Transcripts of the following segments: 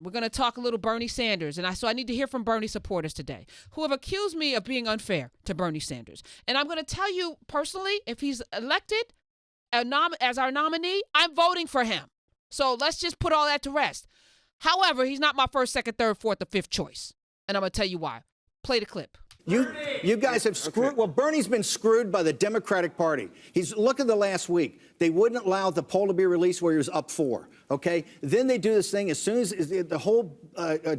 We're going to talk a little Bernie Sanders. So I need to hear from Bernie supporters today who have accused me of being unfair to Bernie Sanders. And I'm going to tell you personally, if he's elected as our nominee, I'm voting for him. So let's just put all that to rest. However, he's not my first, second, third, fourth, or fifth choice. And I'm going to tell you why. Play the clip. You guys have screwed. Well, Bernie's been screwed by the Democratic Party. Look at the last week. They wouldn't allow the poll to be released where he was up 4. Okay. Then they do this thing as soon as the whole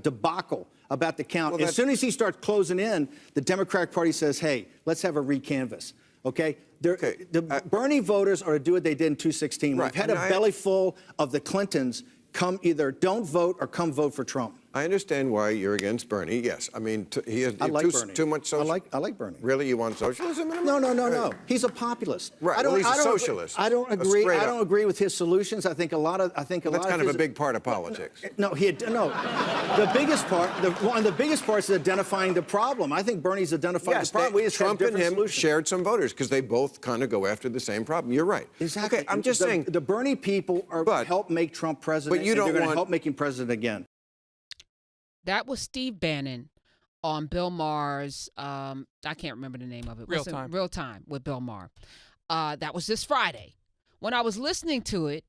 debacle about the count. Well, as soon as he starts closing in, the Democratic Party says, "Hey, let's have a recanvass." Okay. The Bernie voters are to do what they did in 2016. Right. We've had a belly full of the Clintons. Come either don't vote or come vote for Trump. I understand why you're against Bernie. Yes, I mean he has too much socialism. I like Bernie. Really, you want socialism? No. He's a populist. Right. He's a socialist. I don't agree. I don't agree with his solutions. I think a lot of. That's kind of a big part of politics. No. The biggest part. One of the biggest parts is identifying the problem. I think Bernie's identifying the problem. Trump and him shared some voters because they both kind of go after the same problem. You're right. Exactly. Okay, I'm just saying the Bernie people are help make Trump president. But you don't want to help make him president again. That was Steve Bannon on Bill Maher's, I can't remember the name of it. Real Time with Bill Maher. That was this Friday. When I was listening to it,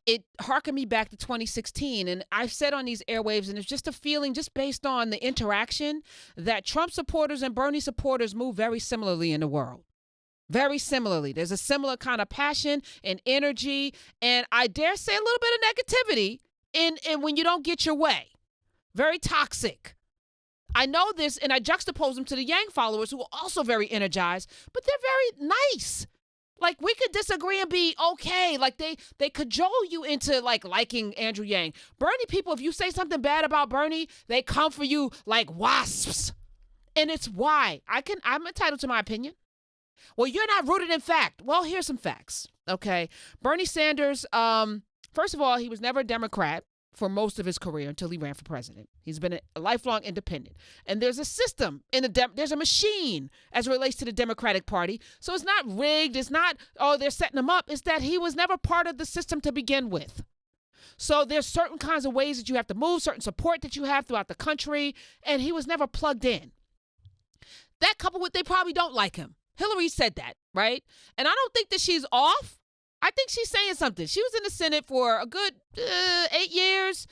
it harkened me back to 2016. And I've said on these airwaves, and it's just a feeling just based on the interaction, that Trump supporters and Bernie supporters move very similarly in the world. Very similarly. There's a similar kind of passion and energy, and I dare say a little bit of negativity in when you don't get your way. Very toxic. I know this, and I juxtapose them to the Yang followers who are also very energized, but they're very nice. Like, we could disagree and be okay. Like, they cajole you into, liking Andrew Yang. Bernie people, if you say something bad about Bernie, they come for you like wasps. And it's why. I'm entitled to my opinion. Well, you're not rooted in fact. Well, here's some facts, okay? Bernie Sanders, first of all, he was never a Democrat for most of his career until he ran for president. He's been a lifelong independent. And there's a system, there's a machine as it relates to the Democratic Party. So it's not rigged. It's not, they're setting him up. It's that he was never part of the system to begin with. So there's certain kinds of ways that you have to move, certain support that you have throughout the country, and he was never plugged in. That coupled with they probably don't like him. Hillary said that, right? And I don't think that she's off. I think she's saying something. She was in the Senate for a good 8 years.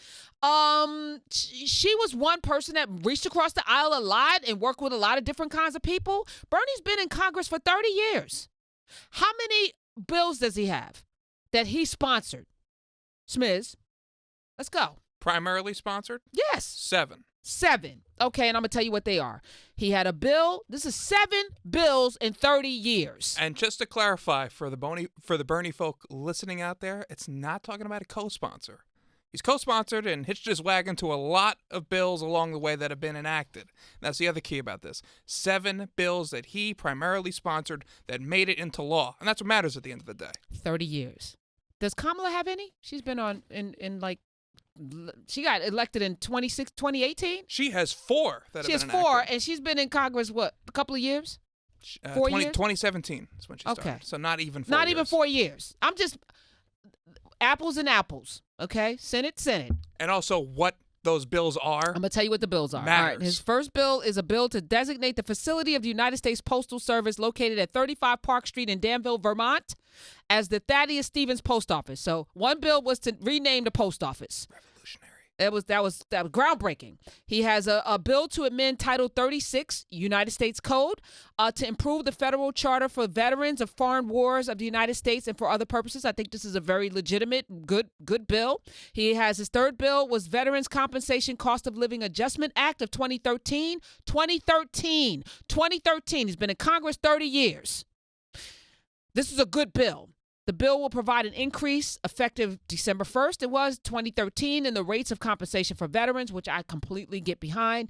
She was one person that reached across the aisle a lot and worked with a lot of different kinds of people. Bernie's been in Congress for 30 years. How many bills does he have that he sponsored? Smiz, let's go. Primarily sponsored? Yes. 7. 7. Okay, and I'm going to tell you what they are. He had a bill. This is 7 bills in 30 years. And just to clarify for the Bernie folk listening out there, it's not talking about a co-sponsor. He's co-sponsored and hitched his wagon to a lot of bills along the way that have been enacted. That's the other key about this. 7 bills that he primarily sponsored that made it into law. And that's what matters at the end of the day. 30 years. Does Kamala have any? She's been on she got elected in 2018? She has 4 that have been enacted. She has 4, and she's been in Congress, what, a couple of years? 4 years? 2017 is when she started. Okay. So not even 4 years. Not even 4 years. I'm just apples and apples, okay? Senate. And also what those bills are. I'm going to tell you what the bills are. Matters. All right. His first bill is a bill to designate the facility of the United States Postal Service located at 35 Park Street in Danville, Vermont, as the Thaddeus Stevens Post Office. So one bill was to rename the post office. Revolutionary. That was groundbreaking. He has a bill to amend Title 36 United States Code to improve the federal charter for veterans of foreign wars of the United States and for other purposes. I think this is a very legitimate, good bill. He has his third bill was Veterans Compensation Cost of Living Adjustment Act of 2013. 2013. He's been in Congress 30 years. This is a good bill. The bill will provide an increase effective December 1st. It was 2013 in the rates of compensation for veterans, which I completely get behind,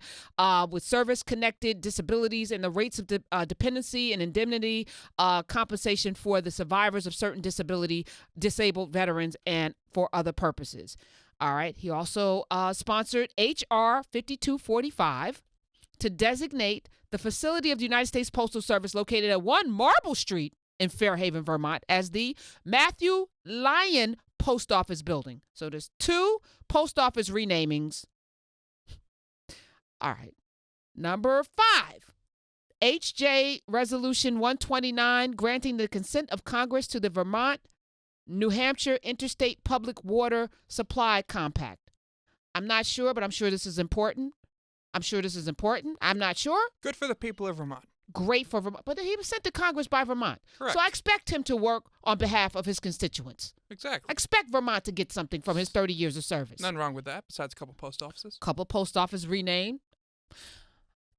with service-connected disabilities and the rates of dependency and indemnity compensation for the survivors of certain disabled veterans and for other purposes. All right. He also sponsored H.R. 5245 to designate the facility of the United States Postal Service located at 1 Marble Street in Fairhaven, Vermont, as the Matthew Lyon Post Office Building. So there's 2 post office renamings. All right. Number 5. HJ Resolution 129, granting the consent of Congress to the Vermont, New Hampshire Interstate Public Water Supply Compact. I'm not sure, but I'm sure this is important. I'm not sure. Good for the people of Vermont. Great for Vermont. But he was sent to Congress by Vermont. Correct. So I expect him to work on behalf of his constituents. Exactly. I expect Vermont to get something from his 30 years of service. Nothing wrong with that, besides a couple post offices. Couple post office renamed.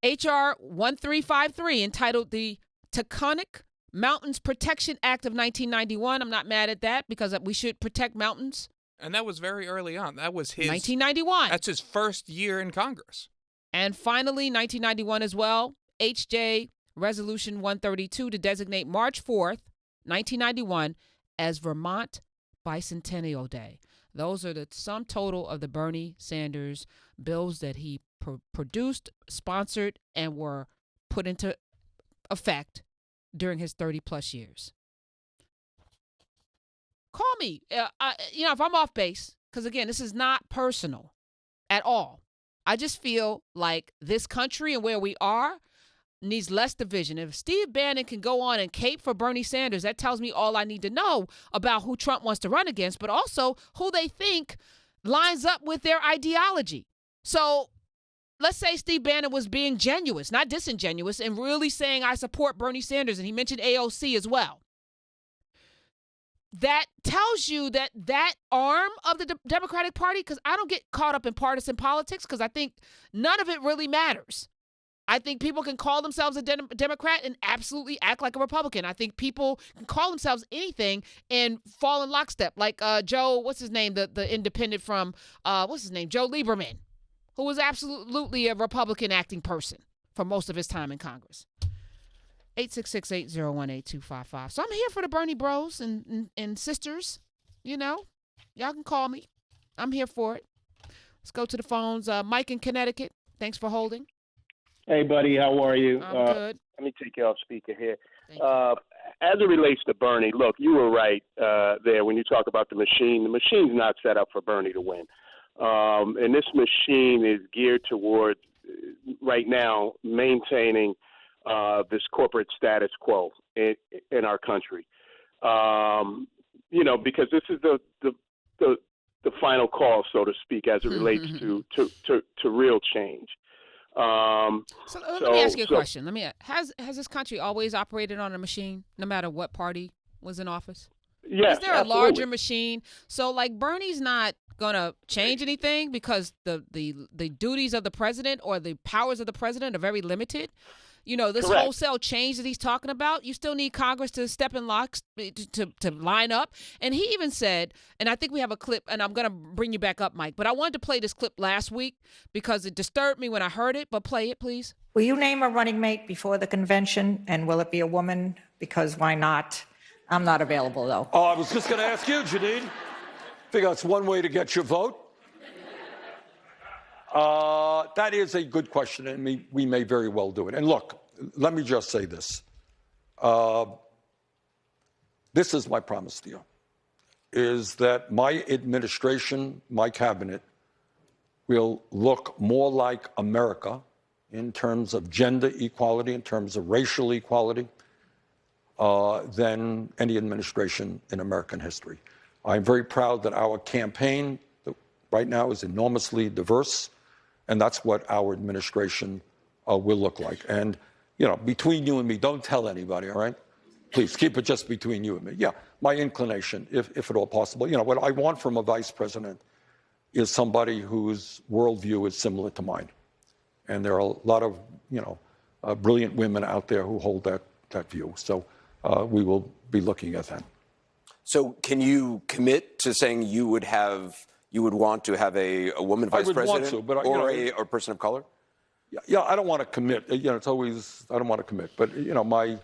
H.R. 1353, entitled the Taconic Mountains Protection Act of 1991. I'm not mad at that because we should protect mountains. And that was very early on. That was his 1991. That's his first year in Congress. And finally, 1991 as well, H.J. Resolution 132 to designate March 4th, 1991 as Vermont Bicentennial Day. Those are the sum total of the Bernie Sanders bills that he produced, sponsored, and were put into effect during his 30-plus years. Call me, if I'm off base, because, again, this is not personal at all. I just feel like this country and where we are needs less division. If Steve Bannon can go on and cape for Bernie Sanders, that tells me all I need to know about who Trump wants to run against, but also who they think lines up with their ideology. So let's say Steve Bannon was being genuine, not disingenuous, and really saying, I support Bernie Sanders, and he mentioned AOC as well. That tells you that arm of the Democratic Party, because I don't get caught up in partisan politics, because I think none of it really matters. I think people can call themselves a Democrat and absolutely act like a Republican. I think people can call themselves anything and fall in lockstep, like Joe, what's his name, the independent from, Joe Lieberman, who was absolutely a Republican acting person for most of his time in Congress. 866-801-8255. So I'm here for the Bernie bros and sisters. Y'all can call me. I'm here for it. Let's go to the phones. Mike in Connecticut, thanks for holding. Hey, buddy, how are you? I'm good. Let me take you off speaker here. Thank you. As it relates to Bernie, look, you were right there when you talk about the machine. The machine's not set up for Bernie to win. And this machine is geared toward, right now, maintaining this corporate status quo in our country. Because this is the final call, so to speak, as it relates to real change. So let me ask you a question. Has this country always operated on a machine, no matter what party was in office? Yes, is there a larger machine? So, like, Bernie's not gonna change anything because the duties of the president or the powers of the president are very limited. This Correct. wholesale change that he's talking about, you still need Congress to step in locks to line up. And he even said, and I think we have a clip, and I'm going to bring you back up, Mike, but I wanted to play this clip last week because it disturbed me when I heard it, but play it, please. Will you name a running mate before the convention, and will it be a woman? Because why not? I'm not available, though. Oh, I was just going to ask you, Janine. Figure that's one way to get your vote. That is a good question, and we may very well do it. And look, let me just say this. This is my promise to you, is that my administration, my cabinet, will look more like America in terms of gender equality, in terms of racial equality, than any administration in American history. I'm very proud that our campaign right now is enormously diverse, and that's what our administration will look like. And, between you and me, don't tell anybody, all right? Please, keep it just between you and me. Yeah, my inclination, if at all possible. What I want from a vice president is somebody whose worldview is similar to mine. And there are a lot of, brilliant women out there who hold that view. So we will be looking at that. So can you commit to saying you would want to have a woman vice president or a person of color? Yeah, I don't want to commit. It's always, I don't want to commit. But, my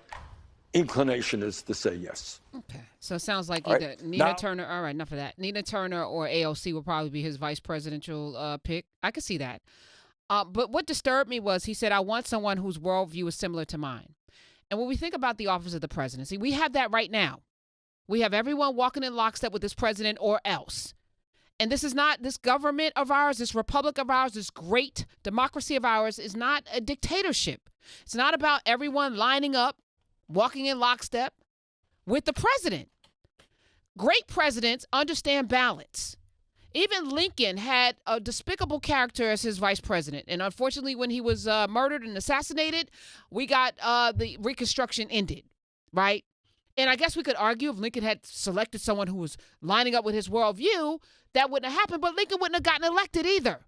inclination is to say yes. Okay. So it sounds like either Nina Turner, all right, enough of that. Nina Turner or AOC will probably be his vice presidential pick. I could see that. But what disturbed me was he said, I want someone whose worldview is similar to mine. And when we think about the office of the presidency, we have that right now. We have everyone walking in lockstep with this president or else. And this is not, this government of ours, this republic of ours, this great democracy of ours is not a dictatorship. It's not about everyone lining up, walking in lockstep with the president. Great presidents understand balance. Even Lincoln had a despicable character as his vice president. And unfortunately, when he was murdered and assassinated, we got the Reconstruction ended, right? And I guess we could argue if Lincoln had selected someone who was lining up with his worldview, that wouldn't have happened, but Lincoln wouldn't have gotten elected either.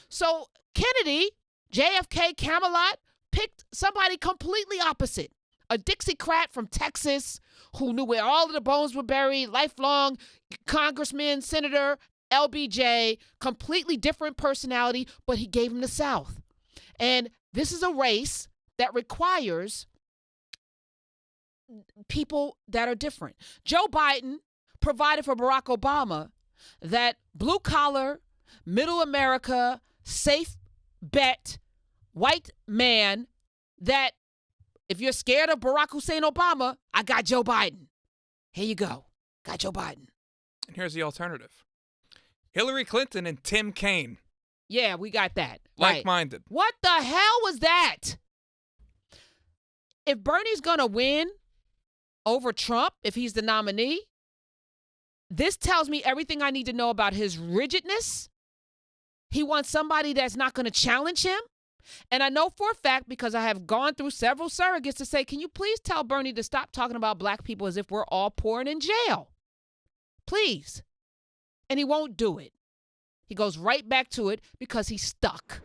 So Kennedy, JFK, Camelot, picked somebody completely opposite. A Dixiecrat from Texas who knew where all of the bones were buried, lifelong congressman, senator, LBJ, completely different personality, but he gave him the South. And this is a race that requires people that are different. Joe Biden provided for Barack Obama that blue-collar, middle America, safe bet, white man that if you're scared of Barack Hussein Obama, I got Joe Biden. Here you go. Got Joe Biden. And here's the alternative. Hillary Clinton and Tim Kaine. Yeah, we got that. Like-minded. Right. What the hell was that? If Bernie's going to win over Trump, if he's the nominee, this tells me everything I need to know about his rigidness. He wants somebody that's not going to challenge him. And I know for a fact, because I have gone through several surrogates to say, can you please tell Bernie to stop talking about black people as if we're all poor and in jail? Please. And he won't do it. He goes right back to it because he's stuck.